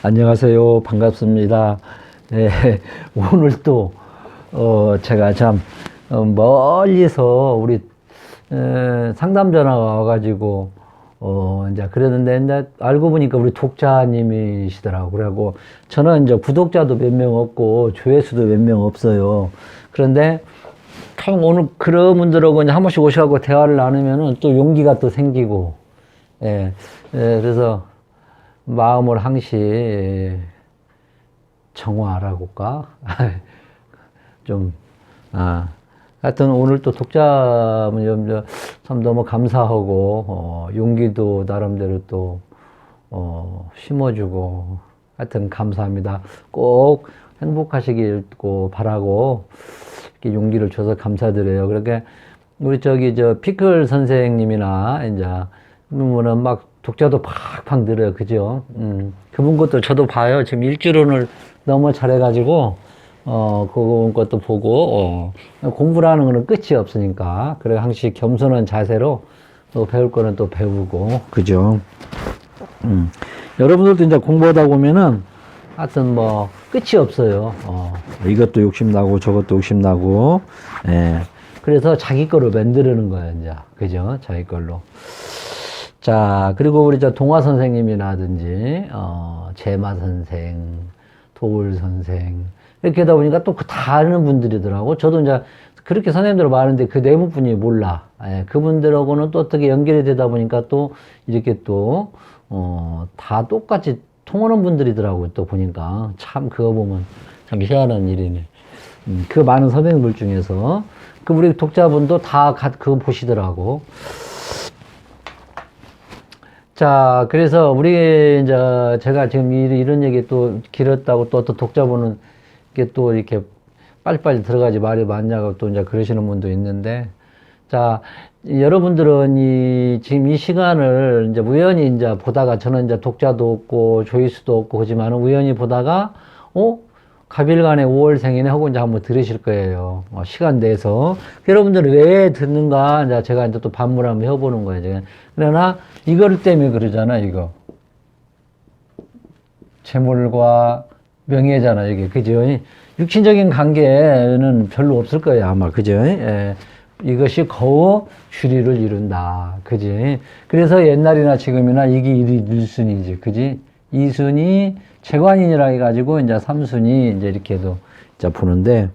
안녕하세요. 반갑습니다. 네, 오늘 또, 제가 참, 멀리서 우리, 상담 전화가 와가지고, 이제 그랬는데, 이제 알고 보니까 우리 독자님이시더라고. 그래갖고, 저는 이제 구독자도 몇 명 없고, 조회수도 몇 명 없어요. 그런데, 참 오늘 그런 분들하고 이제 한 번씩 오셔갖고 대화를 나누면은 또 용기가 또 생기고, 예, 그래서, 마음을 항시 정화하라고까? 좀, 하여튼 오늘 또 독자분 참 너무 감사하고, 용기도 나름대로 또, 심어주고, 하여튼 감사합니다. 꼭 행복하시길 바라고, 이렇게 용기를 줘서 감사드려요. 그렇게, 우리 피클 선생님이나, 이제, 그분은 막 독자도 팍팍 늘어요. 그죠? 그분 것도 저도 봐요. 지금 일주일을 너무 잘해가지고, 그분 것도 보고, 공부라는 거는 끝이 없으니까. 그래, 항상 겸손한 자세로 또 배울 거는 또 배우고, 그죠? 여러분들도 이제 공부하다 보면은, 하여튼 뭐, 끝이 없어요. 이것도 욕심나고, 저것도 욕심나고, 예. 그래서 자기 거로 만드는 거예요, 이제. 그죠? 자기 걸로. 자, 그리고 우리 동화 선생님이라든지, 제마 선생, 도울 선생, 이렇게 하다 보니까 또 다 아는 분들이더라고. 저도 이제 그렇게 선생님들 많은데 그 대부분이 몰라. 예, 그분들하고는 또 어떻게 연결이 되다 보니까 또 이렇게 또, 다 똑같이 통하는 분들이더라고요. 또 보니까. 참 그거 보면 참 희한한 일이네. 그 많은 선생님들 중에서. 그 우리 독자분도 다 그거 보시더라고. 자, 그래서 우리 이제 제가 지금 이런 얘기 또 길었다고 또 독자분은 이게 또 이렇게 빨리빨리 들어가지 말이 많냐고 또 이제 그러시는 분도 있는데, 자, 여러분들은 지금 이 시간을 이제 우연히 이제 보다가 저는 이제 독자도 없고 조회수도 없고 그지만은 우연히 보다가, 갑일간의 5월생이네 하고 이제 한번 들으실 거예요. 시간 내서. 여러분들은 왜 듣는가, 이제 제가 이제 또 반문 한번 해보는 거예요. 제가. 그러나, 이걸 때문에 그러잖아, 이거. 재물과 명예잖아, 이게. 그죠? 육신적인 관계는 별로 없을 거예요, 아마. 그죠? 예. 이것이 거의 주리를 이룬다. 그지? 그래서 옛날이나 지금이나 이게 1순위지. 그지? 2순위, 재관인이라 해가지고, 이제 3순위, 이제 이렇게도, 이제 보는데,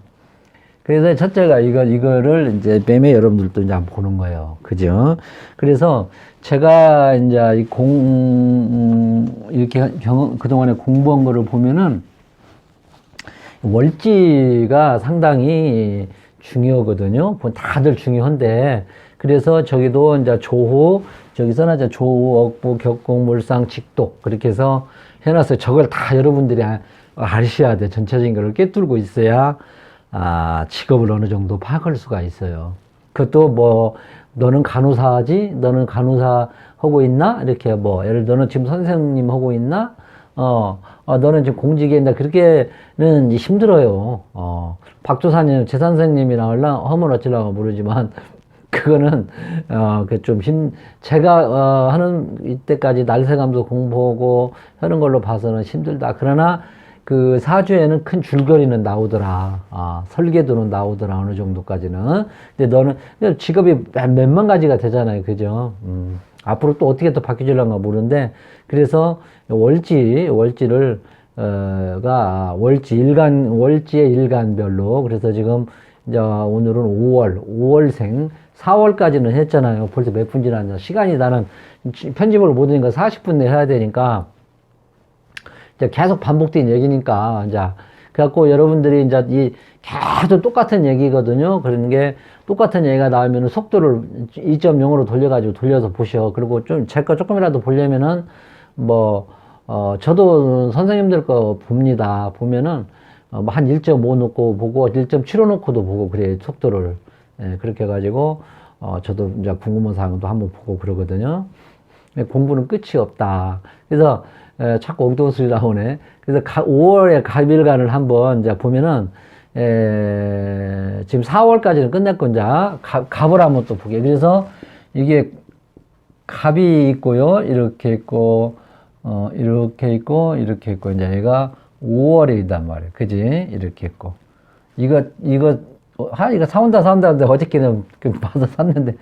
그래서 첫째가 이거를 이제 매매 여러분들도 이제 한번 보는 거예요. 그죠? 그래서 제가 이제 이렇게 그동안에 공부한 거를 보면은, 월지가 상당히 중요하거든요. 다들 중요한데, 그래서 저기도 이제 저기서는 이제 조후, 억부, 격공, 몰상, 직독, 그렇게 해서 해놨어요. 저걸 다 여러분들이 아셔야 돼. 전체적인 걸 꿰뚫고 있어야, 직업을 어느 정도 파악할 수가 있어요. 그것도 뭐, 너는 간호사지? 너는 간호사 하고 있나? 이렇게 예를 너는 지금 선생님 하고 있나? 너는 지금 공직에 있나? 그렇게는 힘들어요. 박조사님, 제 선생님이랑 하면 어쩌려고 모르지만, 그거는, 제가, 하는 이때까지 날새감도 공부하고 하는 걸로 봐서는 힘들다. 그러나, 그 사주에는 큰 줄거리는 나오더라. 설계도는 나오더라. 어느 정도까지는. 근데 너는, 직업이 몇만 가지가 되잖아요. 그죠? 앞으로 또 어떻게 또 바뀌어질란가 모르는데, 그래서 월지의 일간별로. 그래서 지금, 이제 오늘은 5월생, 4월까지는 했잖아요. 벌써 몇 분 지났냐. 시간이 나는 편집을 못 하니까 40분 내에 해야 되니까, 이제 계속 반복된 얘기니까, 이제, 그래갖고 여러분들이 이제 계속 똑같은 얘기거든요. 그런 게 똑같은 얘기가 나오면 속도를 2.0으로 돌려서 보셔. 그리고 제 거 조금이라도 보려면은, 저도 선생님들 거 봅니다. 보면은, 한 1.5 놓고 보고, 1.75 놓고도 보고, 그래, 속도를. 예, 그렇게 해가지고, 저도 이제 궁금한 사항도 한번 보고 그러거든요. 공부는 끝이 없다. 그래서, 자꾸 엉뚱소리 나오네. 그래서 5월에 갑일간을 한번 이제 보면은, 지금 4월까지는 끝냈고, 이제, 갑을 한번 또 보게. 그래서 이게 갑이 있고요. 이렇게 있고, 이렇게 있고, 이렇게 있고, 이제 얘가 5월이단 말이에요. 그지? 이렇게 있고. 이거 사온다 하는데 어저께는 봐서 샀는데,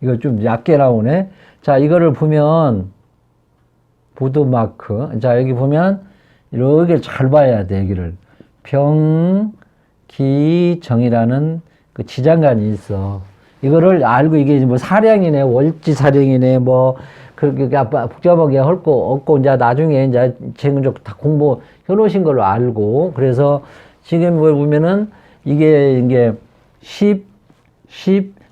이거 좀 얕게 나오네. 자, 이거를 보면, 보드마크. 자, 여기 보면, 이렇게 잘 봐야 돼, 여기를. 병기정이라는 그 지장간이 있어. 이거를 알고 이게 뭐 사량이네, 월지 사량이네, 뭐, 그렇게 복잡하게 할 거 없고, 이제 나중에 이제 지금 다 공부 해놓으신 걸로 알고, 그래서 지금 보면은 이게 10,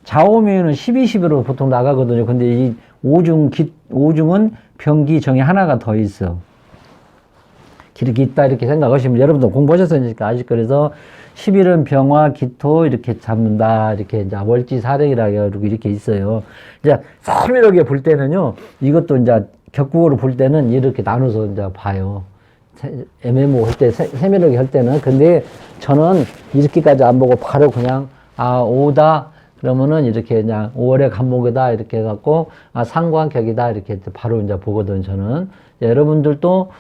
좌우면은 12, 10으로 보통 나가거든요. 근데 이 오중은 병기정이 하나가 더 있어. 이렇게 있다 이렇게 생각하시면 여러분도 공부하셨으니까 아실 거예요. 그래서 10일은 병화 기토 이렇게 잡는다 이렇게 이제 월지 사령이라고 이렇게 있어요. 이제 세밀하게 볼 때는요, 이것도 이제 격국으로 볼 때는 이렇게 나눠서 이제 봐요. MMO 할 때 세밀하게 할 때는. 근데 저는 이렇게까지 안 보고 바로 그냥 5다 그러면은 이렇게 그냥 5월의 간목이다 이렇게 해갖고 상관격이다 이렇게 바로 이제 보거든 저는. 여러분들도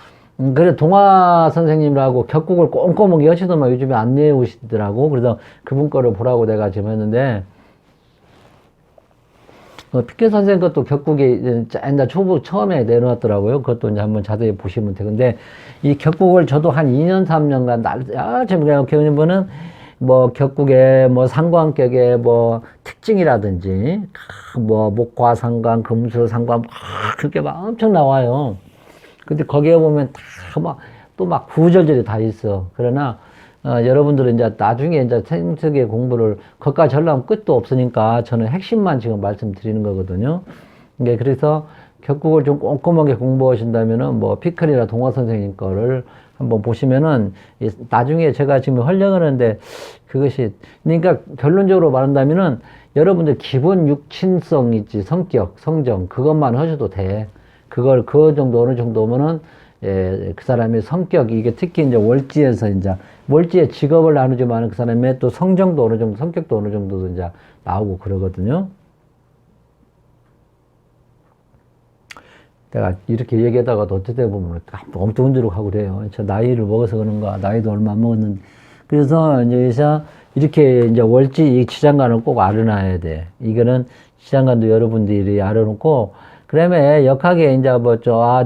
그래, 동화 선생님이라고 격국을 꼼꼼하게 하시더만 요즘에 안내해 오시더라고. 그래서 그분 거를 보라고 내가 지금 했는데, 피케 선생 것도 격국이 옛날 처음에 내놓았더라고요. 그것도 이제 한번 자세히 보시면 돼. 근데 이 격국을 저도 한 2년, 3년간 지금 이렇게 보면 뭐 격국의 뭐 상관격의 뭐 특징이라든지, 뭐 목화 상관, 금수 상관, 그렇게 막 엄청 나와요. 근데 거기에 보면 또 막 구절절이 다 있어. 그러나, 여러분들은 이제 나중에 이제 생석의 공부를, 거기까지 하려면 끝도 없으니까 저는 핵심만 지금 말씀드리는 거거든요. 그래서 격국을 좀 꼼꼼하게 공부하신다면은 뭐 피클이나 동화 선생님 거를 한번 보시면은 나중에 제가 지금 하려고 하는데 그것이, 그러니까 결론적으로 말한다면은 여러분들 기본 육친성 있지, 성격, 성정, 그것만 하셔도 돼. 그 정도, 어느 정도면은, 그 사람의 성격이, 이게 특히 이제 월지의 직업을 나누지만 그 사람의 또 성정도 어느 정도, 성격도 어느 정도 이제 나오고 그러거든요. 내가 이렇게 얘기하다가도 어떻게 보면 엉뚱한지로 하고 그래요. 저 나이를 먹어서 그런가, 나이도 얼마 안 먹었는데. 그래서 이제 이렇게 이제 월지 이 지장간을 꼭 알아놔야 돼. 이거는 지장간도 여러분들이 알아놓고, 그다음에 역하게 이제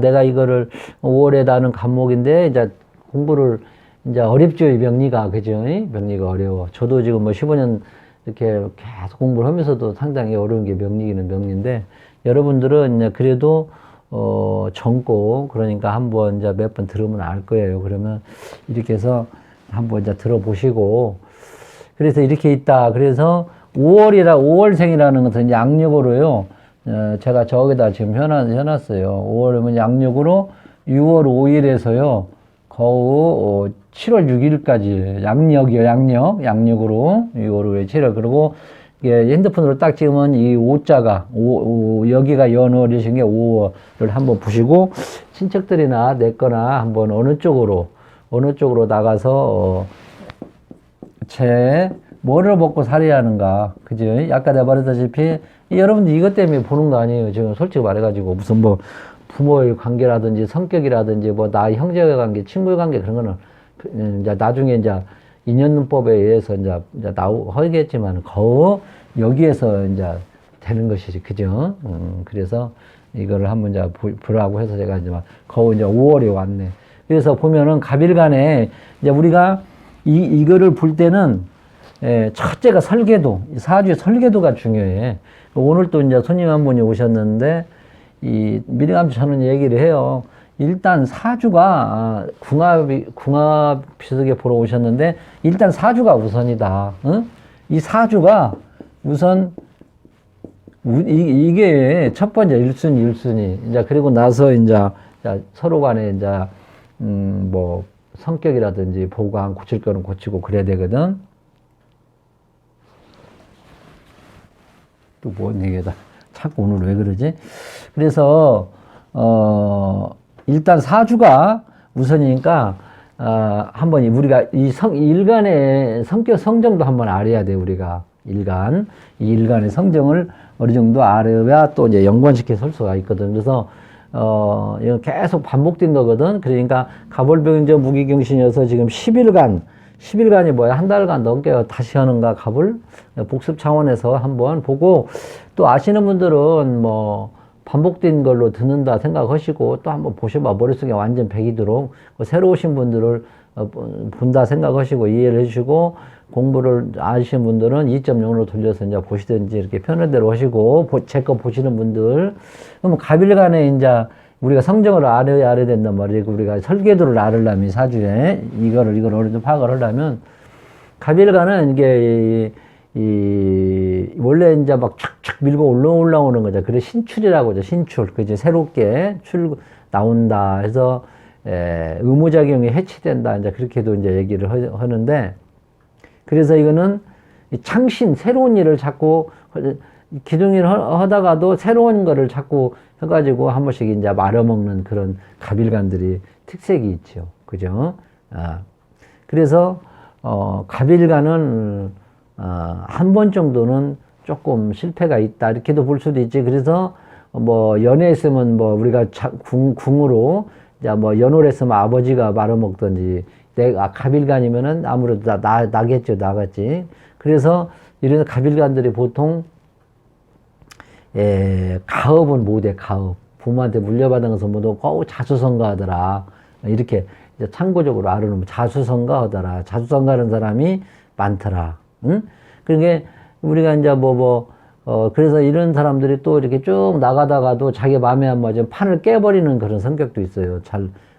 내가 이거를 5월에 다는 간목인데 이제 공부를 이제 어렵죠, 이 명리가. 그죠? 명리가 어려워. 저도 지금 뭐 15년 이렇게 계속 공부를 하면서도 상당히 어려운 게 명리기는 명리인데, 여러분들은 이제 그래도 젊고, 그러니까 한번 이제 몇 번 들으면 알 거예요. 그러면 이렇게 해서 한번 이제 들어보시고, 그래서 이렇게 있다. 그래서 5월생이라는 것은 이제 양력으로요. 제가 저기다 지금 해놨어요. 5월이면 양력으로 6월 5일에서요. 거우 7월 6일까지 양력이요. 양력으로 6월 5일 7월. 그리고 핸드폰으로 딱 찍으면 이 5자가 여기가 연월이신 게 5월을 한번 보시고, 친척들이나 내 거나 한번 어느 쪽으로 나가서 뭐를 먹고 살아야 하는가. 그죠? 아까 내가 말했다시피 여러분들 이것 때문에 보는 거 아니에요. 지금 솔직히 말해가지고 무슨 뭐 부모의 관계라든지 성격이라든지 뭐 나 형제의 관계, 친구의 관계 그런 거는 이제 나중에 이제 인연론법에 의해서 이제 하겠지만 여기에서 이제 되는 것이지. 그죠? 그래서 이거를 한번 이제 보라고 해서 제가 이제 이제 5월이 왔네. 그래서 보면은 갑일간에 이제 우리가 이거를 볼 때는 첫째가 설계도, 사주의 설계도가 중요해. 오늘 또 이제 손님 한 분이 오셨는데, 미리감치 저는 얘기를 해요. 일단 사주가, 궁합비석에 보러 오셨는데, 일단 사주가 우선이다. 응? 이 사주가 우선, 이게 첫 번째 1순위. 이제 그리고 나서 이제 서로 간에 이제, 뭐, 성격이라든지 보강, 고칠 거는 고치고 그래야 되거든. 또 뭔 얘기다. 자꾸 오늘 왜 그러지? 그래서, 일단 사주가 우선이니까, 한번 우리가 일간의 성격 성정도 한번 알아야 돼, 우리가. 이 일간의 성정을 어느 정도 알아야 또 이제 연관시켜 설 수가 있거든. 그래서, 이건 계속 반복된 거거든. 그러니까 갑을병저 무기경신이어서 지금 10일간이 뭐야? 한 달간 넘게 다시 하는가, 갑을? 복습 차원에서 한번 보고, 또 아시는 분들은 뭐, 반복된 걸로 듣는다 생각하시고, 또 한번 보셔봐. 머릿속에 완전 배기도록. 새로 오신 분들을 본다 생각하시고, 이해를 해주시고, 공부를 아시는 분들은 2.0으로 돌려서 이제 보시든지 이렇게 편한 대로 하시고, 제 거 보시는 분들. 그럼 갑일간에 이제 우리가 성정을 알아야 된단 말이고, 우리가 설계도를 알으려면 사주에 이거를 어느 정도 파악을 하려면, 갑일간은 이게 원래 이제 막 촥촥 밀고 올라오는 거죠. 그래서 신출이라고 하죠. 신출. 그죠. 새롭게 나온다 해서, 의무작용이 해치된다. 이제 그렇게도 이제 얘기를 하는데, 그래서 이거는 창신, 새로운 일을 자꾸, 기존 일을 하다가도 새로운 거를 자꾸 해가지고 한 번씩 이제 말아먹는 그런 갑일간들이 특색이 있죠. 그죠? 그래서, 갑일간은, 한 번 정도는 조금 실패가 있다. 이렇게도 볼 수도 있지. 그래서, 뭐, 연애했으면 뭐, 우리가 궁으로, 자, 뭐, 연호를 했으면 아버지가 말아먹던지, 내가 갑일간이면은 아무래도 나겠죠. 나갔지. 그래서 이런 갑일간들이 보통, 가업은 못해, 가업. 부모한테 물려받은 것은 모두 자수성가하더라. 이렇게 참고적으로 알아놓으면 자수성가하더라. 자수성가하는 사람이 많더라. 응? 그게 우리가 이제 그래서 이런 사람들이 또 이렇게 쭉 나가다가도 자기 마음에 안 맞으면 판을 깨버리는 그런 성격도 있어요.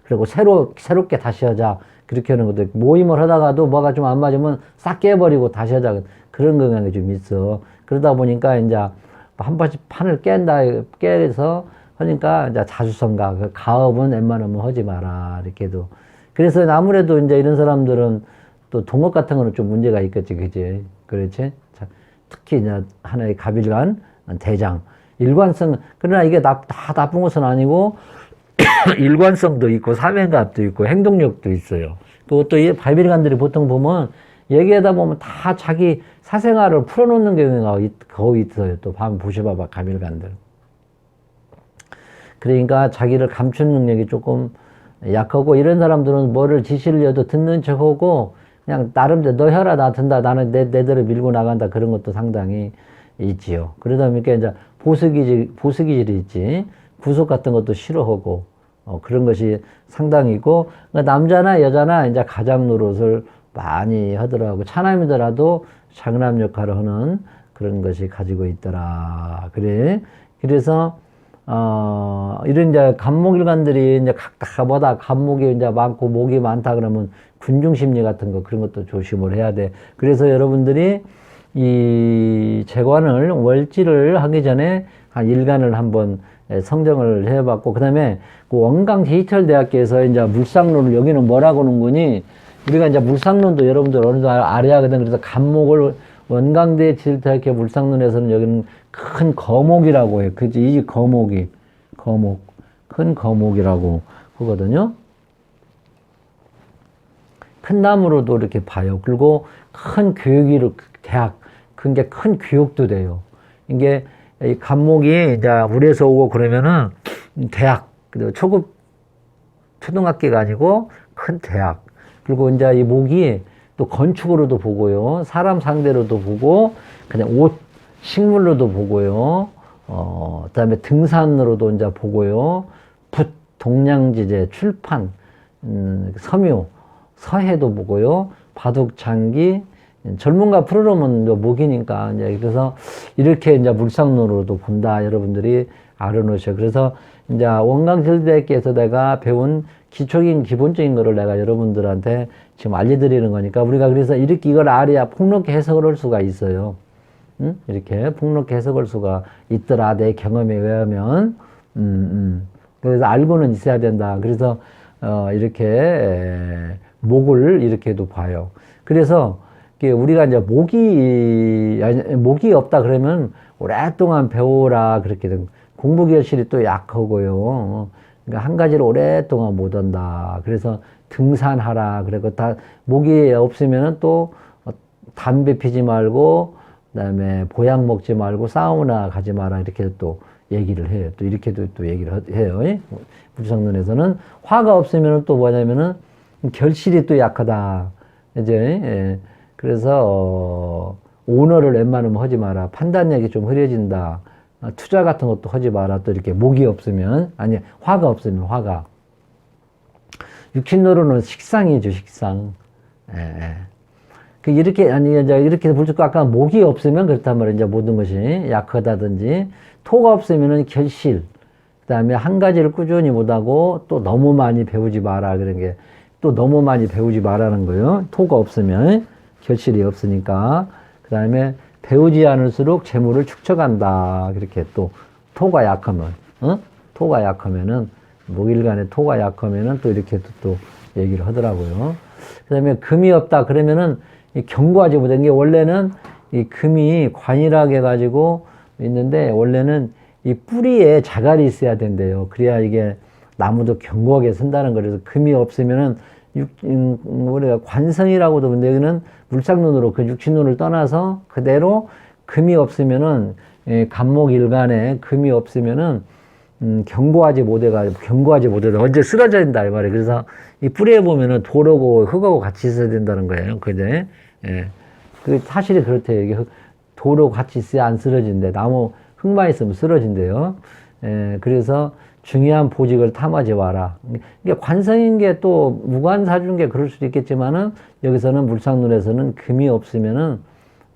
그리고 새롭게 다시 하자. 그렇게 하는 것도 모임을 하다가도 뭐가 좀 안 맞으면 싹 깨버리고 다시 하자. 그런 경향이 좀 있어. 그러다 보니까 이제 한 번씩 판을 깨서 하니까 이제 자수성가. 가업은 웬만하면 하지 마라. 이렇게도. 그래서 아무래도 이제 이런 사람들은 또 동업 같은 거는 좀 문제가 있겠지. 그지? 그렇지? 특히 이제 하나의 갑일간, 대장. 일관성, 그러나 이게 다 나쁜 것은 아니고, 일관성도 있고, 사명감도 있고, 행동력도 있어요. 그것도 이 갑일간들이 보통 보면, 얘기하다 보면 다 자기 사생활을 풀어놓는 경우가 거의 있어요. 또 한번 보셔봐봐, 갑일간들. 그러니까 자기를 감추는 능력이 조금 약하고, 이런 사람들은 뭐를 지시를 해도 듣는 척하고, 그냥 나름대로 너 혀라 나 든다 나는 내대로 밀고 나간다 그런 것도 상당히 있지요. 그러다 보니까 이제 보수기질이 있지. 구속 같은 것도 싫어하고 그런 것이 상당히 있고 그러니까 남자나 여자나 이제 가장 노릇을 많이 하더라고. 차남이더라도 장남 역할을 하는 그런 것이 가지고 있더라. 그래. 그래서 이런 이제 갑목일간들이 이제 각각보다 갑목이 이제 많고 목이 많다 그러면 군중심리 같은 거 그런 것도 조심을 해야 돼. 그래서 여러분들이 이 재관을 월지를 하기 전에 한 일간을 한번 성정을 해봤고, 그 다음에 그 원광 제이철대학교에서 이제 물상론을 여기는 뭐라고 하는군이 우리가 이제 물상론도 여러분들 어느 정도 알아야 하거든. 그래서 갑목을 원광대 제이철대학교 물상론에서는 여기는 큰 거목이라고 해요. 그지? 이 거목이 큰 거목이라고 하거든요. 큰 나무로도 이렇게 봐요. 그리고 큰 교육이 대학, 그게 큰 교육도 돼요. 이게 이 갑목이 이제 물에서 오고 그러면은 대학, 초등학교가 아니고 큰 대학. 그리고 이제 이 목이 또 건축으로도 보고요. 사람 상대로도 보고, 그냥 옷, 식물로도 보고요. 그다음에 등산으로도 이제 보고요. 동량지제, 출판, 섬유, 서해도 보고요. 바둑, 장기, 전문가 프로그램은 목이니까 이제 그래서 이렇게 이제 물상론으로도 본다. 여러분들이 알아놓으셔. 그래서 이제 원광실대학교에서 내가 배운 기본적인 거를 내가 여러분들한테 지금 알려드리는 거니까 우리가 그래서 이렇게 이걸 알아야 폭넓게 해석을 할 수가 있어요. 응? 이렇게 폭넓게 해석할 수가 있더라. 내 경험에 의하면. 그래서 알고는 있어야 된다. 그래서, 이렇게, 목을 이렇게도 봐요. 그래서, 우리가 이제 목이 없다 그러면 오랫동안 배우라. 그렇게 된 공부 결실이 또 약하고요. 그러니까 한 가지를 오랫동안 못 한다. 그래서 등산하라. 그리고 목이 없으면은 또 담배 피지 말고, 그다음에 보약 먹지 말고 사우나 가지 마라 이렇게 또 얘기를 해요. 또 이렇게도 또 얘기를 해요. 물상론에서는 화가 없으면 또 뭐냐면은 결실이 또 약하다. 이제 그래서 오너를 웬만하면 하지 마라. 판단력이 좀 흐려진다. 투자 같은 것도 하지 마라. 또 이렇게 목이 없으면 아니 화가 없으면 화가. 육신으로는 식상이죠, 식상. 그 이렇게 아니 이제 이렇게 볼 수 있고 아까 목이 없으면 그렇단 말이에요. 이제 모든 것이 약하다든지 토가 없으면은 결실. 그다음에 한 가지를 꾸준히 못하고 또 너무 많이 배우지 마라. 그런 게 또 너무 많이 배우지 마라는 거예요. 토가 없으면 결실이 없으니까. 그다음에 배우지 않을수록 재물을 축적한다. 그렇게 또 토가 약하면, 토가 약하면은 목일간에 토가 약하면은 또 이렇게 또 얘기를 하더라고요. 그다음에 금이 없다 그러면은 이 경과지 못한 게 원래는 이 금이 관이라게 가지고 있는데 원래는 이 뿌리에 자갈이 있어야 된대요. 그래야 이게 나무도 견고하게 쓴다는 거라서 금이 없으면은 우리가 관성이라고도 근데 여기는 물상론으로 그 육신론을 떠나서 그대로 금이 없으면은 간목일간에 금이 없으면은 견고하지 못해서 언제 쓰러져 된다 이 말이에요. 그래서 이 뿌리에 보면은 돌하고 흙하고 같이 있어야 된다는 거예요. 그제 그 사실이 그렇대요. 이게 돌하고 같이 있어야 안 쓰러진대. 나무 흙만 있으면 쓰러진대요. 그래서 중요한 보직을 탐하지 마라. 이게 관성인 게 또 무관사주인 게 그럴 수도 있겠지만은 여기서는 물상론에서는 금이 없으면은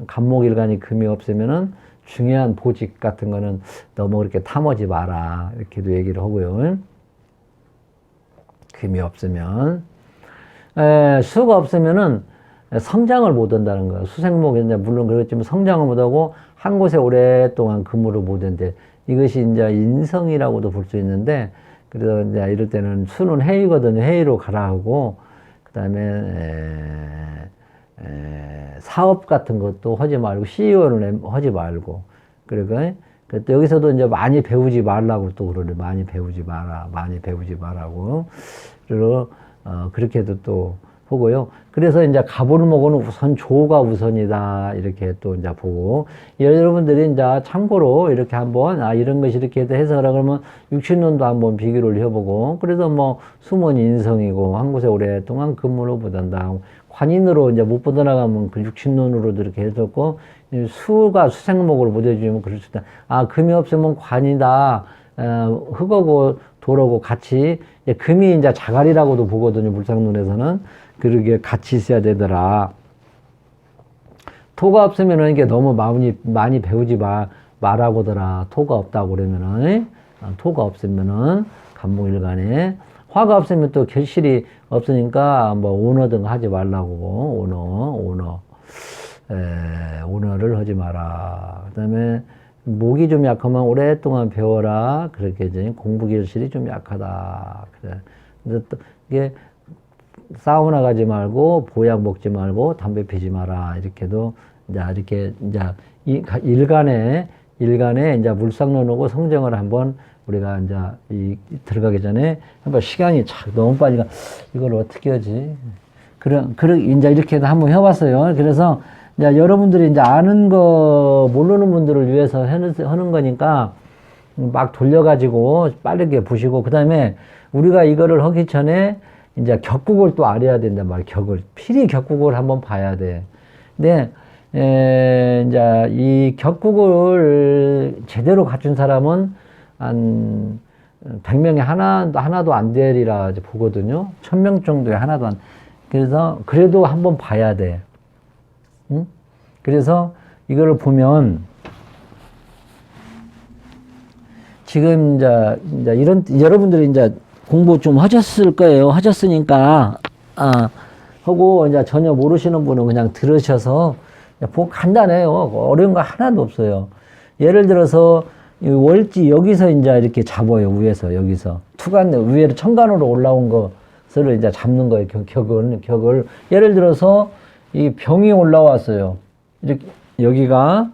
간목일간이 금이 없으면은 중요한 보직 같은 거는 너무 그렇게 탐하지 마라. 이렇게도 얘기를 하고요. 금이 없으면. 수가 없으면은 성장을 못 한다는 거예요. 수생목이 이제 물론 그렇지만 성장을 못 하고 한 곳에 오랫동안 근무를 못 한대. 이것이 이제 인성이라고도 볼 수 있는데, 그래서 이제 이럴 때는 수는 해이거든요. 해이로 가라 하고, 그 다음에, 사업 같은 것도 하지 말고, CEO를 하지 말고, 그러니까, 또 여기서도 이제 많이 배우지 말라고 또 그러네. 많이 배우지 마라. 많이 배우지 말라고. 그리고, 그렇게도 또 보고요. 그래서 이제 가불목은 우선 조가 우선이다. 이렇게 또 이제 보고. 여러분들이 이제 참고로 이렇게 한번, 이런 것이 이렇게 해석하라 그러면 육신론도 한번 비교를 해보고. 그래서 뭐 숨은 인성이고 한 곳에 오랫동안 근무를 못한다. 관인으로 이제 못 뻗어나가면 그 육신론으로도 이렇게 해줬고, 수가 수생목을 못 해주면 그럴 수 있다. 금이 없으면 관이다. 흙하고 돌하고 같이, 금이 이제 자갈이라고도 보거든요. 물상론에서는. 그러게 같이 있어야 되더라. 토가 없으면은 이게 너무 많이 배우지 말라고더라. 토가 없다고 그러면은, 토가 없으면은, 간목일간에. 화가 없으면 또 결실이 없으니까 뭐 오너 등 하지 말라고. 오너를 하지 마라. 그 다음에 목이 좀 약하면 오랫동안 배워라. 그렇게 이제 공부 결실이 좀 약하다. 그래. 근데 또 이게 사우나 가지 말고 보약 먹지 말고 담배 피지 마라. 이렇게도 이제 이렇게 이제 일간에 이제 물상론하고 성정을 한번 우리가 이제 들어가기 전에 한번 시간이 너무 빨리 가. 이걸 어떻게 하지? 이제 이렇게 한번 해봤어요. 그래서 이제 여러분들이 이제 아는 거 모르는 분들을 위해서 하는 거니까 막 돌려가지고 빠르게 보시고, 그 다음에 우리가 이거를 하기 전에 이제 격국을 또 알아야 된단 말이에요. 필히 격국을 한번 봐야 돼. 근데, 이제 이 격국을 제대로 갖춘 사람은 한 100명에 하나도 안 되리라 보거든요. 1000명 정도에 하나도 안. 그래서, 그래도 한번 봐야 돼. 응? 그래서 이거를 보면, 지금 이제 여러분들이 이제 공부 좀 하셨을 거예요. 하셨으니까, 하고, 이제 전혀 모르시는 분은 그냥 들으셔서, 보고 간단해요. 어려운 거 하나도 없어요. 예를 들어서, 월지 여기서 이제 이렇게 잡아요. 위에서, 여기서. 투간, 위에로 천간으로 올라온 것을 이제 잡는 거예요. 격을. 예를 들어서, 이 병이 올라왔어요. 이렇게, 여기가,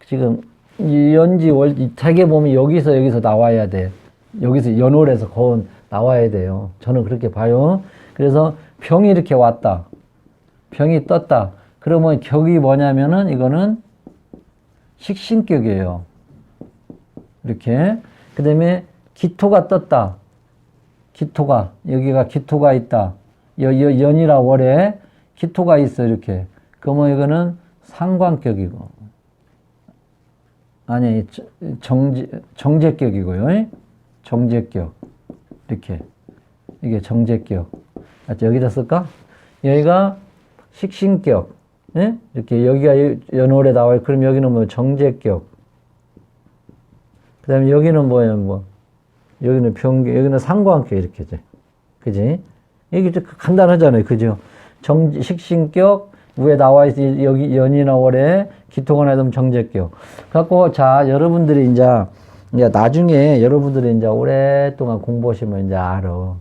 지금, 연지, 대개 보면 여기서 나와야 돼. 여기서 연월에서 거운 나와야 돼요. 저는 그렇게 봐요. 그래서 병이 이렇게 왔다. 병이 떴다. 그러면 격이 뭐냐면은 이거는 식신격이에요. 이렇게. 그 다음에 기토가 떴다. 기토가, 여기가 기토가 있다. 연이라 월에 기토가 있어, 이렇게. 그러면 이거는 상관격이고. 아니, 정제격이고요. 정제격. 이렇게. 이게 정제격. 여기다 쓸까? 여기가 식신격. 예? 이렇게 여기가 연월에 나와요. 그럼 여기는 뭐 정제격. 그 다음에 여기는 뭐예요? 뭐. 여기는 병격, 여기는 상관격 이렇게 돼. 그지? 이게 좀 간단하잖아요. 그죠? 식신격, 위에 나와 있어. 여기 연이나 월에 기토가 나면 정제격. 갖고, 자, 여러분들이 이제 나중에 여러분들이 이제 오랫동안 공부하시면 이제 알아.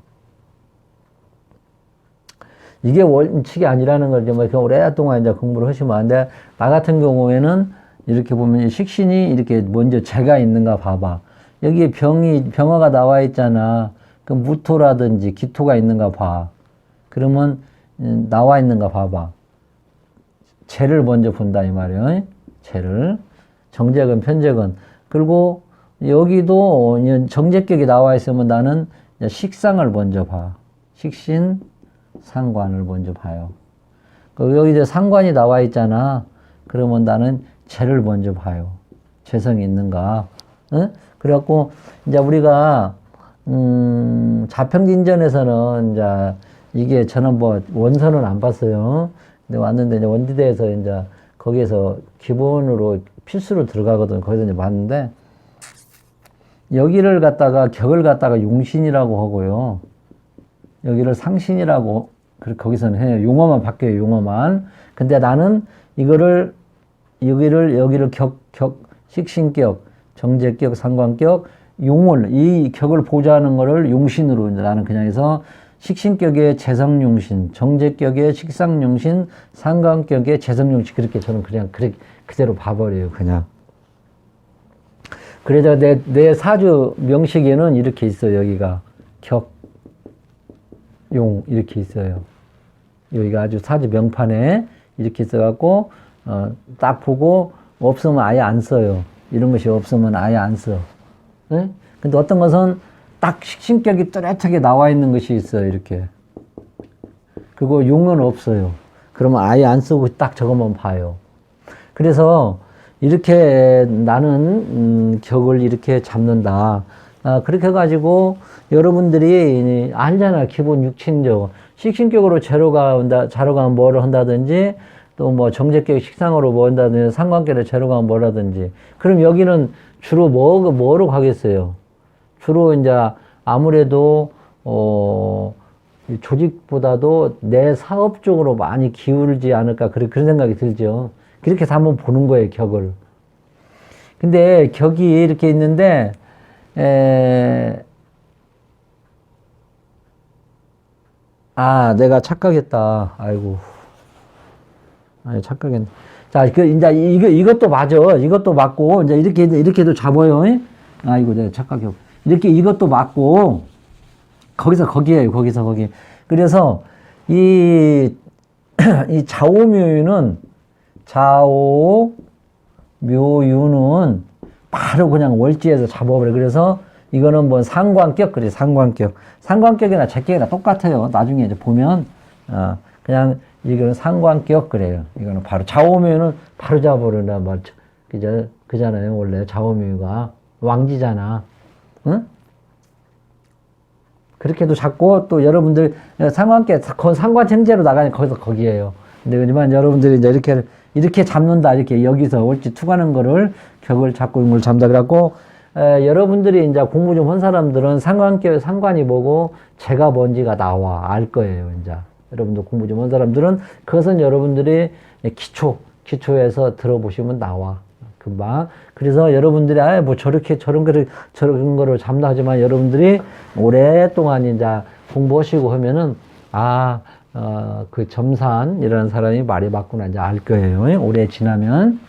이게 원칙이 아니라는 걸 뭐 오랫동안 이제 공부를 하시면 안 돼. 나 같은 경우에는 이렇게 보면 식신이 이렇게 먼저 재가 있는가 봐봐. 여기에 병화가 나와 있잖아. 그 무토라든지 기토가 있는가 봐. 그러면 나와 있는가 봐봐. 재를 먼저 본다 이 말이에요. 재를. 정제근, 편제근. 그리고 여기도 정제격이 나와 있으면 나는 식상을 먼저 봐. 식신, 상관을 먼저 봐요. 여기 이제 상관이 나와 있잖아. 그러면 나는 재를 먼저 봐요. 재성이 있는가. 응? 그래갖고, 이제 우리가, 자평진전에서는 이제 이게 저는 뭐 원서는 안 봤어요. 근데 왔는데 이제 원지대에서 이제 거기에서 기본으로 필수로 들어가거든. 거기서 이제 봤는데, 여기를 갖다가 격을 갖다가 용신이라고 하고요. 여기를 상신이라고 거기서는 해요. 용어만 바뀌어요. 용어만. 근데 나는 여기를 식신격, 정제격, 상관격, 용을 이 격을 보좌하는 거를 용신으로 나는 그냥 해서 식신격의 재성용신, 정제격의 식상용신, 상관격의 재성용신 그렇게 저는 그냥 그대로 봐버려요. 그냥. 그래서 내 사주 명식에는 이렇게 있어요. 여기가 격, 용 이렇게 있어요. 여기가 아주 사주 명판에 이렇게 있어갖고 딱 보고 없으면 아예 안 써요. 이런 것이 없으면 아예 안 써. 네? 근데 어떤 것은 딱 식신격이 뚜렷하게 나와 있는 것이 있어요. 이렇게. 그리고 용은 없어요. 그러면 아예 안 쓰고 딱 저것만 봐요. 그래서 이렇게 나는 격을 이렇게 잡는다. 그렇게 해가지고 여러분들이 알잖아. 기본 육친적. 식신격으로 자로가 뭐를 한다든지 또 뭐 정제격 식상으로 뭐 한다든지 상관격으로 자로가 뭐라든지. 그럼 여기는 주로 뭐로 가겠어요? 주로 이제 아무래도 조직보다도 내 사업 쪽으로 많이 기울지 않을까 그런 생각이 들죠. 그렇게 해서 한번 보는 거예요. 격을. 근데 격이 이렇게 있는데 내가 착각했다. 아이고. 착각했네. 자, 이제 이것도 맞아. 이것도 맞고, 이제 이렇게도 잡아요. 아이고, 내가 착각했고. 이것도 맞고, 거기에요. 거기서 거기. 그래서, 이 좌오묘유는 바로 그냥 월지에서 잡아버려. 그래서, 이거는 뭐 상관격, 그래, 상관격. 상관격이나 제격이나 똑같아요. 나중에 이제 보면, 그냥, 이거는 상관격, 그래요. 이거는 바로, 좌오묘유는 바로 잡아버린다. 그잖아요. 원래 좌오묘유가. 왕지잖아. 응? 그렇게도 잡고, 또 여러분들, 상관격, 상관쟁제로 나가니까 거기에요. 근데 하지만 여러분들이 이제 이렇게 잡는다. 이렇게 여기서 월지 투가는 거를 격을 잡고 이걸 잡는다. 그래갖고, 여러분들이 이제 공부 좀 한 사람들은 상관이 뭐고, 제가 뭔지가 나와. 알 거예요, 이제. 여러분들 공부 좀 한 사람들은 그것은 여러분들이 기초에서 들어보시면 나와. 금방. 그래서 여러분들이 뭐 저런 거를 잡나 하지만 여러분들이 오랫동안 이제 공부하시고 하면은 그 점산이라는 사람이 말이 맞구나 이제 알 거예요. 오래 지나면.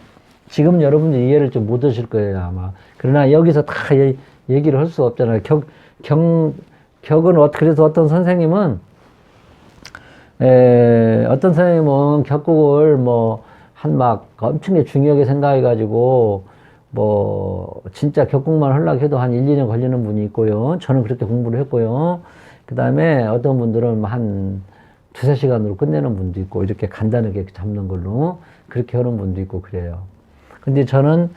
지금 여러분들 이해를 좀 못 하실 거예요, 아마. 그러나 여기서 다 얘기를 할 수 없잖아요. 격은 그래서 어떤 선생님은 격국을 엄청나게 중요하게 생각해가지고, 뭐 진짜 격국만 하려고 해도 한 1, 2년 걸리는 분이 있고요. 저는 그렇게 공부를 했고요. 그 다음에 어떤 분들은 한 두세 시간으로 끝내는 분도 있고, 이렇게 간단하게 잡는 걸로 그렇게 하는 분도 있고 그래요. 근데 저는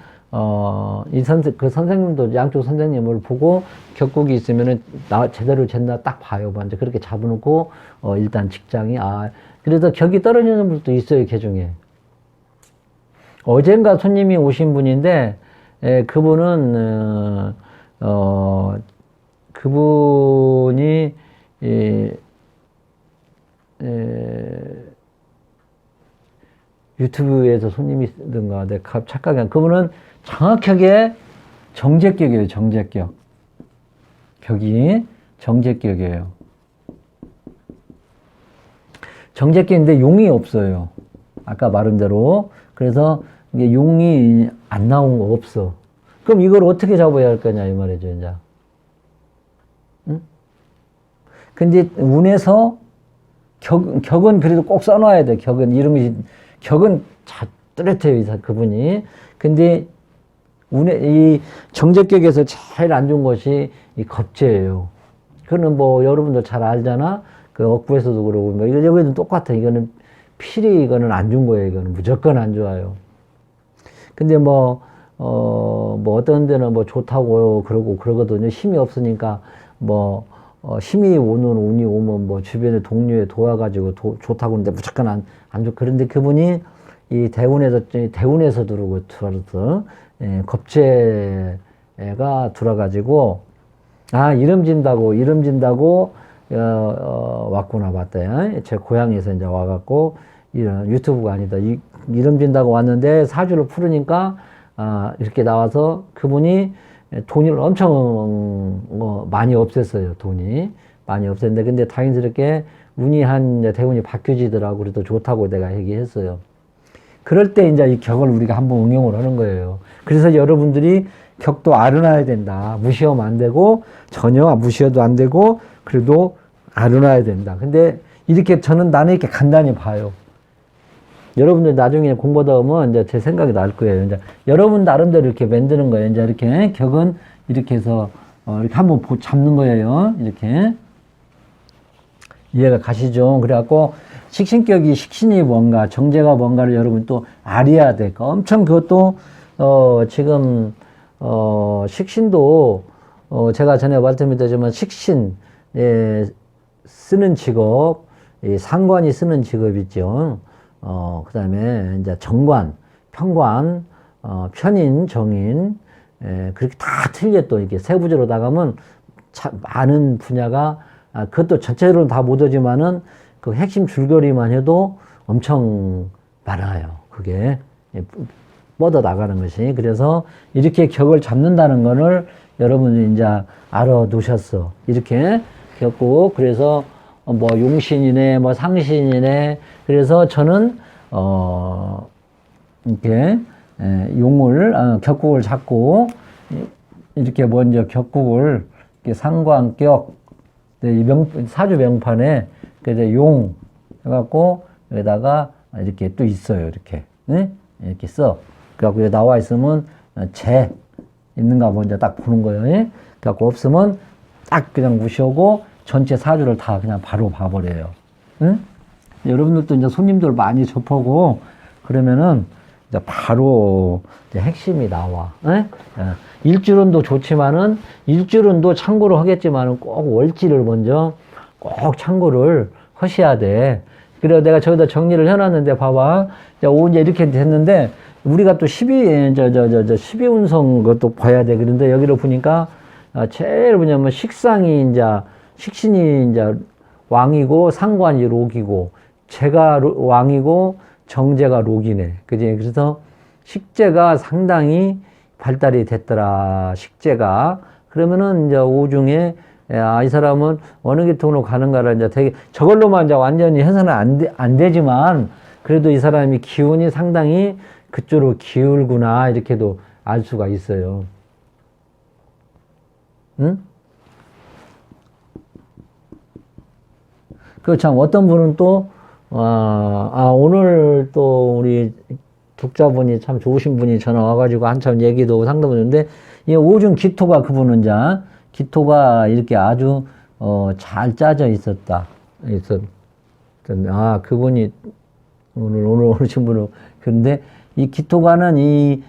그 선생님도, 양쪽 선생님을 보고 격국이 있으면은 제대로 쟀나 딱 봐요. 먼저 그렇게 잡아놓고 일단 직장이 그래서 격이 떨어지는 분도 있어요, 개 중에. 어젠가 손님이 오신 분인데, 그분은 그분이 유튜브에서 손님이 있던가, 내가 착각한, 그분은 정확하게 정제격이에요, 정제격. 격이 정제격이에요. 정제격인데 용이 없어요. 아까 말한 대로. 그래서 이게 용이 안 나온 거 없어. 그럼 이걸 어떻게 잡아야 할 거냐, 이 말이죠, 이제. 응? 근데 운에서 격은 그래도 꼭 써놔야 돼. 격은 뚜렷해요, 그분이. 근데 이 정제격에서 제일 안 좋은 것이 이 겁재예요. 그거는 뭐 여러분들 잘 알잖아. 그 억부에서도 그러고, 뭐 여기도 똑같아. 이거는 필히 이거는 안 좋은 거예요. 이거는 무조건 안 좋아요. 근데 뭐 어떤 데는 뭐 좋다고 그러고 그러거든요. 힘이 없으니까 힘이 운이 오면 뭐 주변에 동료에 도와가지고 좋다고 하는데 무조건 안 좋고. 그런데 그분이 이 대운에서 들어서 겁재가 들어가지고, 이름 진다고 왔구나, 봤다. 제 고향에서 이제 와갖고, 이런 유튜브가 아니다. 이름 진다고 왔는데 사주를 풀으니까, 이렇게 나와서 그분이 돈을 엄청 많이 없앴어요, 돈이. 많이 없앴는데, 근데 다행스럽게 운이 대운이 바뀌어지더라고. 그래도 좋다고 내가 얘기했어요. 그럴 때 이제 이 격을 우리가 한번 응용을 하는 거예요. 그래서 여러분들이 격도 알아놔야 된다. 무시하면 안 되고, 전혀 무시해도 안 되고, 그래도 알아놔야 된다. 근데 나는 이렇게 간단히 봐요. 여러분들 나중에 공부하다 보면 이제 제 생각이 날 거예요. 이제 여러분 나름대로 이렇게 만드는 거예요. 이제 이렇게 격은 이렇게 해서 이렇게 한번 잡는 거예요. 이렇게. 이해가 가시죠? 그래갖고 식신격이, 식신이 뭔가, 정제가 뭔가를 여러분 또 알아야 돼. 엄청 그것도 지금 식신도 제가 전에 말씀드렸지만 식신 쓰는 직업, 상관이 쓰는 직업 있죠. 그 다음에 이제 정관, 편관, 편인, 정인, 그렇게 다 틀려. 또 이게 세부적으로 나가면 많은 분야가, 그것도 전체적으로 다 못하지만은 그 핵심 줄거리만 해도 엄청 많아요. 그게 뻗어 나가는 것이. 그래서 이렇게 격을 잡는다는 거를 여러분이 이제 알아두셨어. 이렇게 격고, 그래서 뭐 용신이네, 뭐 상신이네. 그래서 저는 이렇게 격국을 잡고, 이렇게 먼저 격국을 이렇게 상관격, 사주 명판에 그래서 용 해갖고 여기다가 이렇게 또 있어요. 이렇게 이렇게 써. 그래갖고 여기 나와 있으면 재 있는가 먼저 딱 보는 거예요. 그래갖고 없으면 딱 그냥 무시하고 전체 사주를 다 그냥 바로 봐버려요. 여러분들도 이제 손님들 많이 접하고 그러면은 이제 바로 이제 핵심이 나와. 일주론도 좋지만은, 일주론도 참고로 하겠지만은 꼭 월지를 먼저 꼭 참고를 하셔야 돼. 그래서 내가 저기다 정리를 해놨는데, 봐봐. 이제 이렇게 됐는데, 우리가 또 12운성 그것도 봐야 돼. 그런데 여기로 보니까, 제일 뭐냐면 식상이 식신이 왕이고, 상관이 록이고, 재가 왕이고, 정제가 록이네. 그지? 그래서 식재가 상당히 발달이 됐더라, 식재가. 그러면은 이제 오중에, 이 사람은 어느 계통으로 가는가를 이제 되게, 저걸로만 이제 완전히 해서는 안 되지만, 그래도 이 사람이 기운이 상당히 그쪽으로 기울구나, 이렇게도 알 수가 있어요. 응? 그 참, 어떤 분은 또, 오늘 또 우리 독자분이 참 좋으신 분이 전화 와가지고 한참 얘기도 하고 상담을 했는데, 이 오중 기토가 그분은 자, 기토가 이렇게 아주, 잘 짜져 있었다. 그분이 오늘 오신 분은, 근데 이 기토가는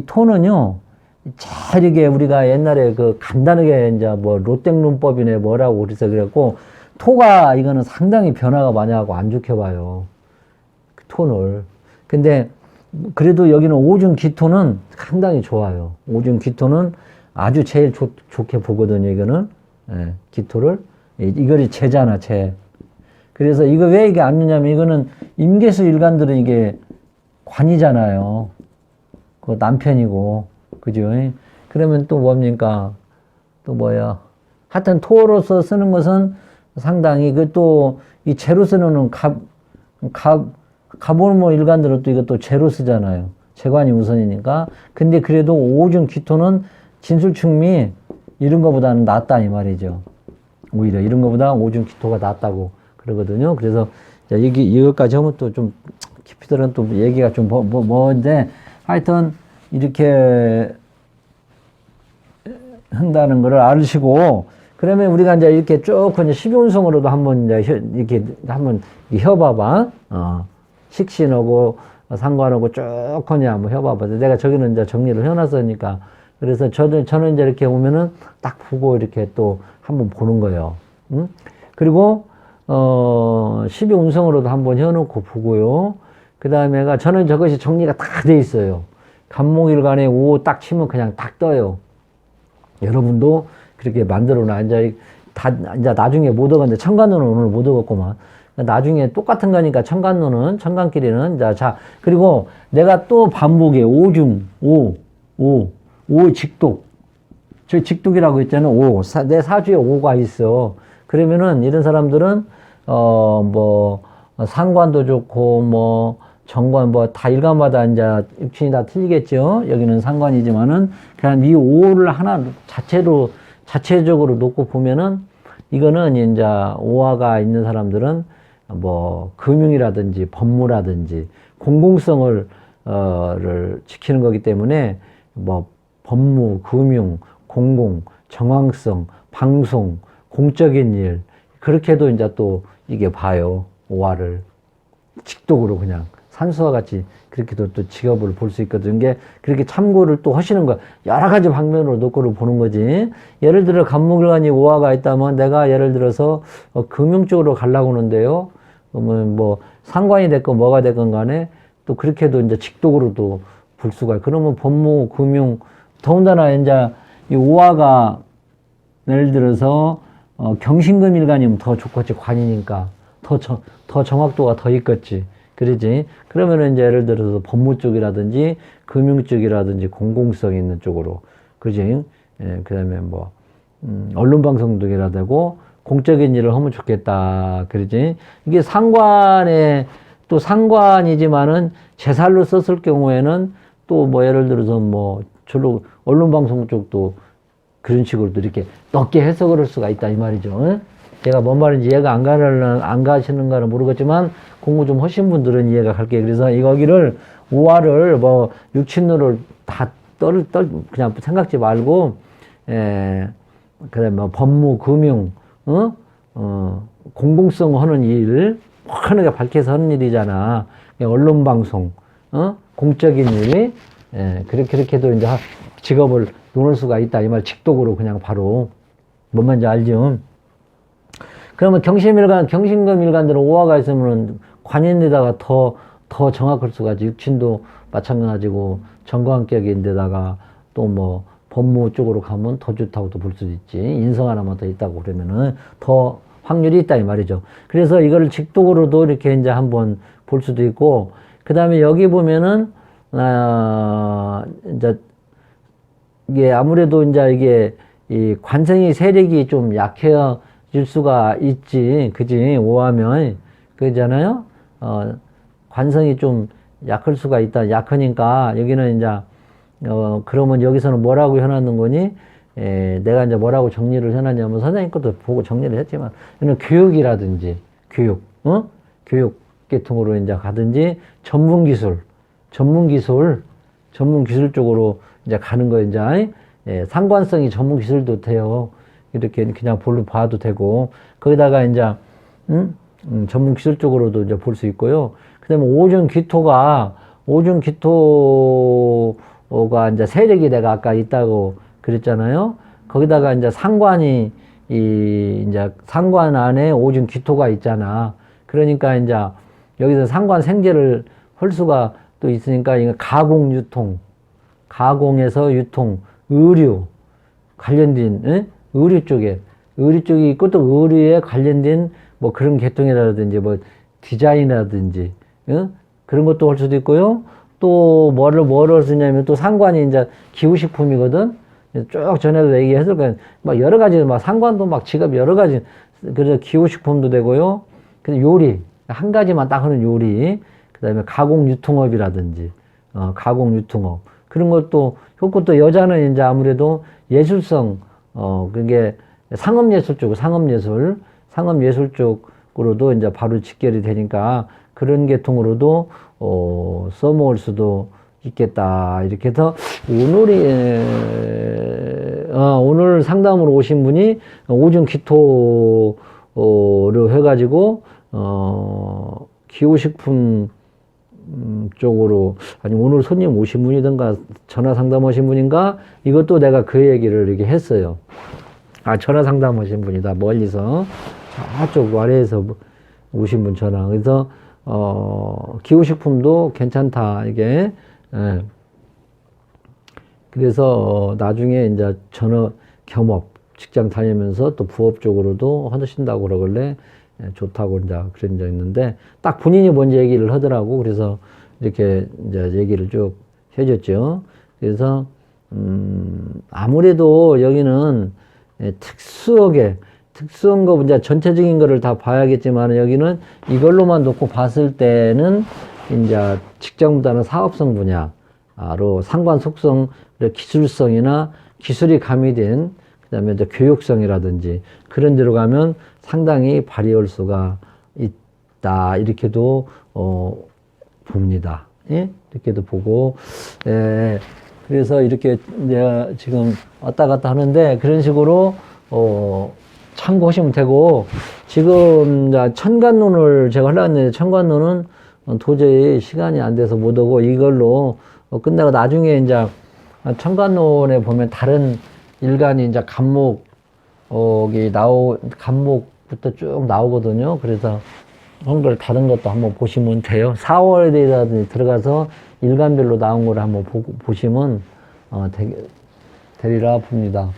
토는요, 잘 이게 우리가 옛날에 그 간단하게 이제 뭐 롯땡론법이네 뭐라고 그래서 그랬고, 토가 이거는 상당히 변화가 많이 하고 안 좋게 봐요. 그 톤을. 근데 그래도 여기는 오중 기토는 상당히 좋아요. 오중 기토는 아주 제일 좋게 보거든요, 이거는. 예, 기토를. 이거를 재잖아, 재. 그래서 이거 왜 이게 안 좋냐면 이거는 임계수 일간들은 이게 관이잖아요. 그 남편이고. 그죠? 그러면 또 뭡니까? 또 뭐야? 하여튼 토로서 쓰는 것은 상당히 그 또 이 재로 쓰는 가볼모 일간들은 또 이것도 재로 쓰잖아요. 재관이 우선이니까. 근데 그래도 오중 기토는 진술충미 이런 거보다는 낫다 이 말이죠. 오히려 이런 거보다 오중 기토가 낫다고 그러거든요. 그래서 이것까지 하면 또 좀 깊이 들은 또 얘기가 좀 뭔데 하여튼 이렇게 한다는 거를 아시고, 그러면 우리가 이제 이렇게 쭉 이제 12운성으로도 한번 이제 이렇게 한번 혀봐봐. 식신하고 상관하고 쭉 그냥 한번 혀봐봐. 내가 저기는 이제 정리를 해놨으니까. 그래서 저는 이제 이렇게 오면은 딱 보고 이렇게 또 한번 보는 거예요. 응? 그리고, 12운성으로도 한번 혀놓고 보고요. 그 다음에가 저는 저것이 정리가 다 돼 있어요. 간목일간에 오 딱 치면 그냥 딱 떠요. 여러분도 그렇게 만들어놔. 이제 나중에 못 얻었는데, 천간론은 오늘 못 얻었구만. 나중에 똑같은 거니까 천간끼리는, 그리고 내가 또 반복해. 오중, 오 직독. 저 직독이라고 했잖아요. 내 사주에 오가 있어. 그러면은 이런 사람들은, 상관도 좋고, 정관 다 일간마다 이제 육친이 다 틀리겠죠. 여기는 상관이지만은 그냥 이 오를 하나 자체적으로 놓고 보면은 이거는 이제 오화가 있는 사람들은 금융이라든지 법무라든지 공공성을 지키는 거기 때문에 법무, 금융, 공공, 정황성, 방송, 공적인 일 그렇게도 이제 또 이게 봐요. 오화를 직독으로 그냥. 산수와 같이 그렇게도 또 직업을 볼 수 있거든요. 이게 그렇게 참고를 또 하시는 거야. 여러 가지 방면으로 놓고를 보는 거지. 예를 들어 간목일간이 오화가 있다면 내가 예를 들어서 금융 쪽으로 가려고 하는데요. 그러면 상관이 됐건 뭐가 됐건 간에 또 그렇게도 이제 직독으로도 볼 수가 있고. 그러면 법무, 금융, 더군다나 이제 이 오화가 예를 들어서 경신금일간이면 더 좋겠지. 관이니까. 더 정확도가 더 있겠지. 그러지. 그러면은 이제 예를 들어서 법무 쪽이라든지 금융 쪽이라든지 공공성 있는 쪽으로. 그지. 예, 그 다음에 언론방송도 해야 되고 공적인 일을 하면 좋겠다. 그러지. 이게 또 상관이지만은 제살로 썼을 경우에는 또 예를 들어서 절로 언론방송 쪽도 그런 식으로도 이렇게 넓게 해석을 할 수가 있다. 이 말이죠. 제가 뭔 말인지 이해가 안 가시는가는 모르겠지만 공부 좀 하신 분들은 이해가 갈게요. 그래서 여기를 오화를 육친으로 다 그냥 생각지 말고 그다음에 법무, 금융, 공공성 하는 일 환하게 밝혀서 하는 일이잖아. 언론 방송, 공적인 일, 그렇게도 이제 직업을 놓을 수가 있다. 이 말 직독으로 그냥 바로 뭔 말인지 알죠? 그러면 경신금 일간들은 오화가 있으면 관인데다가 더 정확할 수가 있지. 육친도 마찬가지고 정관격인데다가 또 법무 쪽으로 가면 더 좋다고도 볼 수도 있지. 인성 하나만 더 있다고 그러면은 더 확률이 있다 이 말이죠. 그래서 이거를 직독으로도 이렇게 이제 한번 볼 수도 있고, 그 다음에 여기 보면은 이제 이게 아무래도 이제 이게 이 관성이 세력이 좀 약해질 수가 있지, 그지? 오하면 그잖아요. 관성이 좀 약할 수가 있다. 약하니까 여기는 이제 그러면 여기서는 뭐라고 해놨는 거니? 내가 이제 뭐라고 정리를 해놨냐면 선생님 것도 보고 정리를 했지만, 이는 교육이라든지 교육, 교육, 계통으로 이제 가든지 전문 기술 쪽으로 이제 가는 거예요, 이제. 예, 상관성이 전문 기술도 돼요. 이렇게 그냥 볼로 봐도 되고, 거기다가 이제, 전문 기술 쪽으로도 이제 볼 수 있고요. 그 다음에 오중 기토가 이제 세력이 내가 아까 있다고 그랬잖아요. 거기다가 이제 이제 상관 안에 오중 기토가 있잖아. 그러니까 이제 여기서 상관 생제를 할 수가 또 있으니까 이거 가공에서 유통, 의류 관련된 의류 쪽이 있고 또 의류에 관련된 뭐 그런 계통이라든지 뭐 디자인이라든지 그런 것도 할 수도 있고요. 또 뭐를 할 수 있냐면 또 상관이 이제 기후식품이거든. 쭉 전에도 얘기했을 거예요. 막 여러 가지 막 상관도 막 지갑 여러 가지 그래서 기후식품도 되고요. 근데 요리 한 가지만 딱 하는 요리. 그다음에 가공 유통업이라든지 가공 유통업 그런 것도 그것도 여자는 이제 아무래도 예술성 그게 상업예술 쪽으로도 이제 바로 직결이 되니까 그런 계통으로도 써먹을 수도 있겠다. 이렇게 해서 오늘 상담으로 오신 분이 오중 기토를 해가지고 기후식품 쪽으로 아니 오늘 손님 오신 분이든가 전화 상담하신 분인가 이것도 내가 그 얘기를 이렇게 했어요. 전화 상담하신 분이다. 멀리서 저쪽 아래에서 오신 분 전화. 그래서 기후식품도 괜찮다 이게. 예. 그래서 나중에 이제 겸업 직장 다니면서 또 부업 쪽으로도 하신다고 그러길래 좋다고 이제 그런 적 있는데 딱 본인이 먼저 얘기를 하더라고. 그래서 이렇게 이제 얘기를 쭉 해줬죠. 그래서 아무래도 여기는 특수한 거 이제 전체적인 거를 다 봐야겠지만 여기는 이걸로만 놓고 봤을 때는 이제 직장보다는 사업성 분야로 상관 속성, 기술성이나 기술이 가미된 그다음에 이제 교육성이라든지 그런 데로 가면 상당히 발휘할 수가 있다. 이렇게도 봅니다. 예? 이렇게도 보고 그래서 이렇게 이제 지금 왔다 갔다 하는데 그런 식으로 참고하시면 되고 지금 천간론을 제가 하려고 했는데 천간론은 도저히 시간이 안 돼서 못 오고 이걸로 끝나고 나중에 이제 천간론에 보면 다른 일간이 이제 간목부터 쭉 나오거든요. 그래서 한글 다른 것도 한번 보시면 돼요. 4월에 들어가서 일간별로 나온 거를 한번 보시면 되리라 봅니다.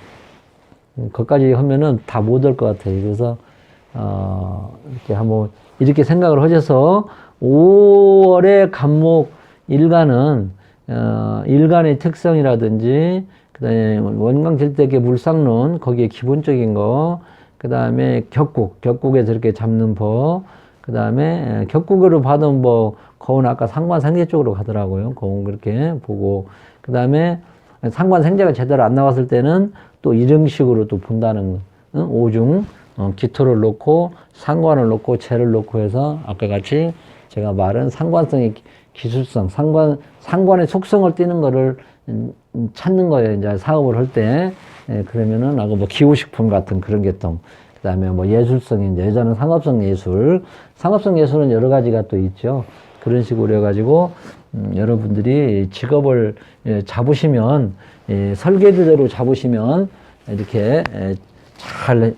거기까지 하면은 다 못 올 것 같아요. 그래서 이렇게 한번 이렇게 생각을 하셔서 5월의 간목 일간은 일간의 특성이라든지 그다음에 원광질대계 물상론 거기에 기본적인 거 그다음에 격국에서 이렇게 잡는 법 그다음에 격국으로 받은 뭐 거운 아까 상관생제 쪽으로 가더라고요. 거운 그렇게 보고 그다음에 상관생제가 제대로 안 나왔을 때는 또 이런 식으로 또 본다는 오중 기토를 놓고 상관을 놓고 재를 놓고 해서 아까 같이 제가 말한 상관성의 기술성 상관의 속성을 띠는 거를 찾는 거예요. 이제 사업을 할 때 그러면은 아까 뭐 기후식품 같은 그런 계통 그다음에 뭐 예술성이 이제 여자는 상업성 예술은 여러 가지가 또 있죠. 그런 식으로 해가지고 여러분들이 직업을 잡으시면 설계대로 잡으시면 이렇게 잘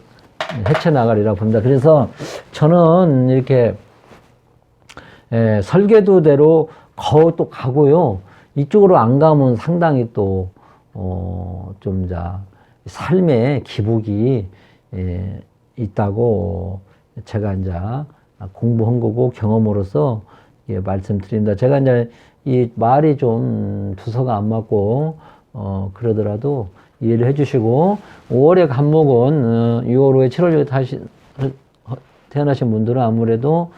헤쳐나가리라 봅니다. 그래서 저는 이렇게 설계도대로 또 가고요. 이쪽으로 안 가면 상당히 또 좀 삶의 기복이 있다고 제가 이제 공부한 거고 경험으로서 말씀드립니다. 제가 이제 이 말이 좀 두서가 안 맞고 그러더라도 이해를 해주시고 5월의 간목은 6월 후에 7월 6일 다시 태어나신 분들은 아무래도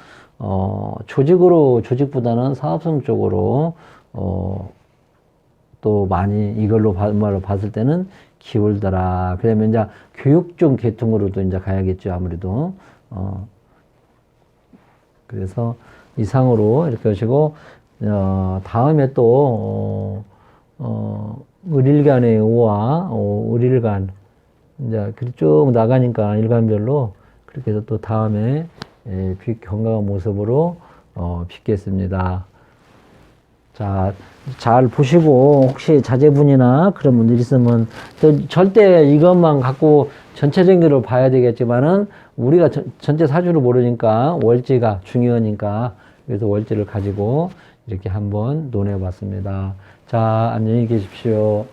조직보다는 사업성 쪽으로 또 많이 이걸로 말로 봤을 때는 기울더라. 그러면 이제 교육종 계통으로도 이제 가야겠죠. 아무래도 그래서 이상으로 이렇게 하시고, 다음에 또, 을일간의 오와, 을일간, 이제 쭉 나가니까 일간별로 그렇게 해서 또 다음에 건강한 모습으로 뵙겠습니다. 자, 잘 보시고 혹시 자제분이나 그런 분들 있으면 또 절대 이것만 갖고 전체적으로 봐야 되겠지만은 우리가 전체 사주를 모르니까 월지가 중요하니까 그래서 월지를 가지고 이렇게 한번 논해 봤습니다. 자, 안녕히 계십시오.